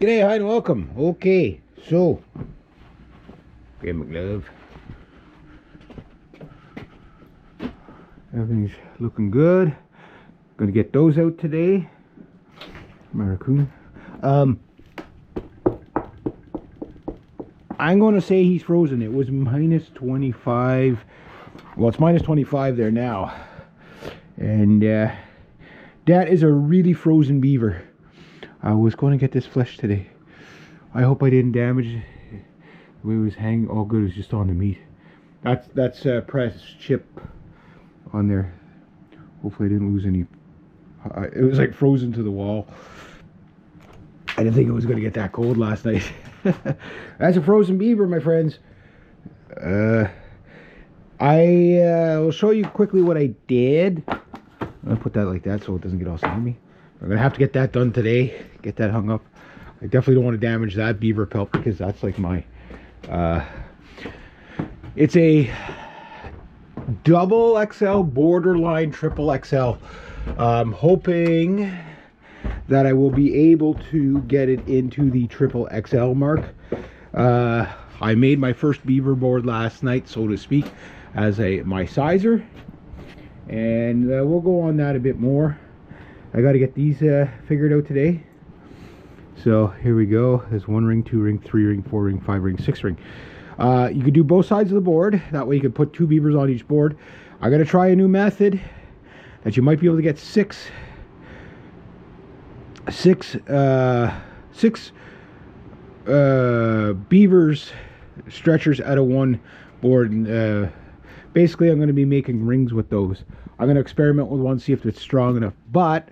G'day, hi and welcome. Okay, so get my glove. Everything's looking good. Gonna get those out today. My raccoon. I'm gonna say he's frozen. It was minus 25. Well, it's minus 25 there now. And that is a really frozen beaver. I was going to get this flesh today. I hope I didn't damage it. The way it was hanging, all good. It was just on the meat. That's pressed chip on there. Hopefully I didn't lose any. It was like frozen to the wall. I didn't think it was going to get that cold last night. That's a frozen beaver, my friends. I will show you quickly what I did. I'll put that like that so it doesn't get all slimy. I'm gonna have to get that done today. Get that hung up. I definitely don't want to damage that beaver pelt because that's like my. It's a double XL, borderline triple XL. I'm hoping that I will be able to get it into the triple XL mark. I made my first beaver board last night, so to speak, as my sizer, and we'll go on that a bit more. I got to get these figured out today. So here we go. There's 1 ring, 2 ring, 3 ring, 4 ring, 5 ring, 6 ring. You could do both sides of the board. That way you could put 2 beavers on each board. I got to try a new method that you might be able to get six beavers stretchers out of one board. And basically I'm going to be making rings with those. I'm going to experiment with one, see if it's strong enough. But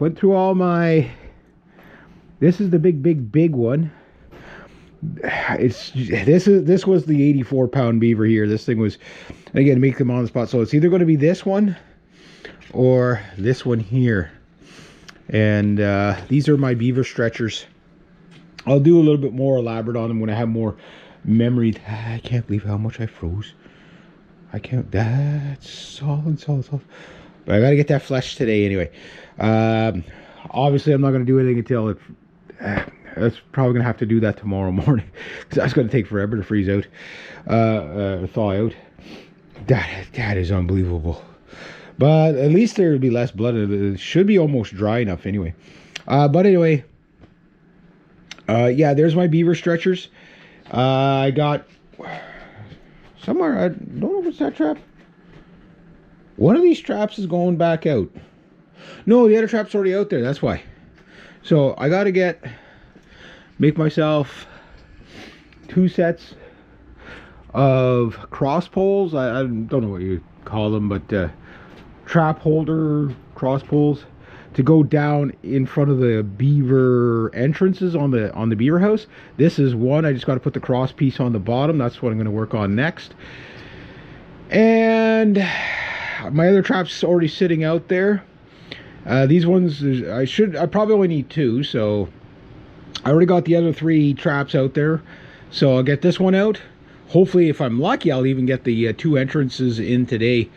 went through all my. This is the big one. This was the 84-pound beaver here. This thing was, again, make them on the spot. So it's either going to be this one or this one here. And these are my beaver stretchers. I'll do a little bit more elaborate on them when I have more memory. I can't believe how much I froze. I can't. That's solid. But I got to get that flesh today anyway. Obviously, I'm not going to do anything until it. That's probably going to have to do that tomorrow morning because that's going to take forever to freeze out, thaw out. That is unbelievable. But at least there will be less blood. It should be almost dry enough anyway. But anyway, yeah, there's my beaver stretchers. I got somewhere. I don't know if it's that trap. One of these traps is going back out. No, the other trap's already out there. That's why. So I got to make myself 2 sets of cross poles. I don't know what you call them, but trap holder cross poles to go down in front of the beaver entrances on the beaver house. This is one. I just got to put the cross piece on the bottom. That's what I'm going to work on next. And my other trap's already sitting out there. These ones, I probably only need 2, so I already got the other 3 traps out there. So I'll get this one out. Hopefully, if I'm lucky, I'll even get the 2 entrances in today.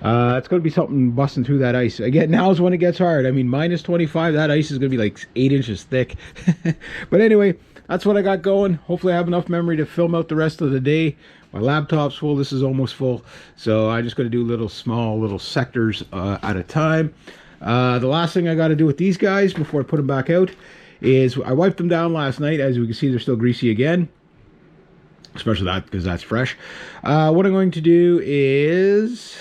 It's going to be something busting through that ice. Again, now's when it gets hard. I mean, minus 25, that ice is going to be like 8 inches thick. But anyway, that's what I got going. Hopefully I have enough memory to film out the rest of the day. My laptop's full. This is almost full. So I just got to do small little sectors at a time. The last thing I got to do with these guys before I put them back out is I wiped them down last night. As you can see, they're still greasy again, especially that because that's fresh. What I'm going to do is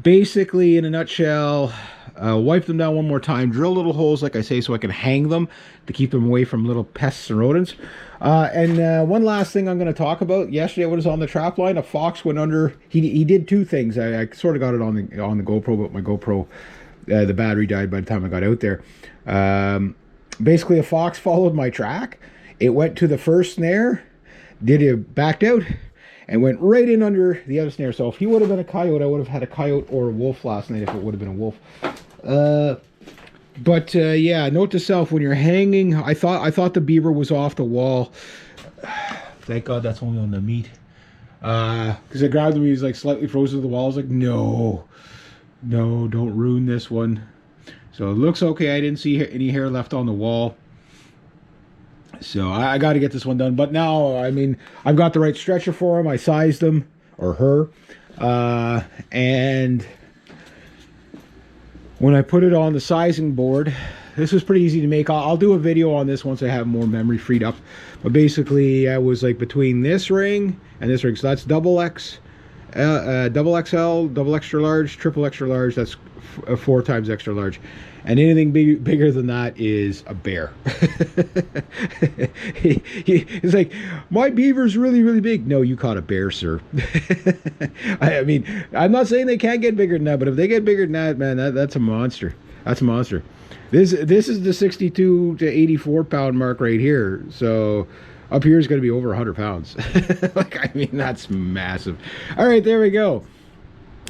basically, in a nutshell, wipe them down one more time, drill little holes like I say so I can hang them to keep them away from little pests and rodents. And one last thing I'm going to talk about. Yesterday I was on the trap line. A fox went under. He did 2 things. I sort of got it on the GoPro, but my GoPro, the battery died by the time I got out there. Basically, a fox followed my track. It went to the first snare, backed out, and went right in under the other snare. So if he would have been a coyote, I would have had a coyote or a wolf last night if it would have been a wolf. But yeah, note to self, when you're hanging, I thought the beaver was off the wall. Thank God that's only on the meat. Because I grabbed him, he was like slightly frozen to the wall. I was like, no, don't ruin this one. So it looks okay. I didn't see any hair left on the wall. So I got to get this one done. But now, I mean, I've got the right stretcher for him. I sized him, or her. And when I put it on the sizing board, this was pretty easy to make. I'll do a video on this once I have more memory freed up. But basically, I was like between this ring and this ring. So that's double X, double XL, double extra large, triple extra large. That's 4 times extra large. And anything bigger than that is a bear. It's like, my beaver's really, really big. No, you caught a bear, sir. I mean, I'm not saying they can't get bigger than that, but if they get bigger than that, man, that's a monster. That's a monster. This is the 62 to 84 pound mark right here. So up here is going to be over 100 pounds. Like, I mean, that's massive. All right, there we go.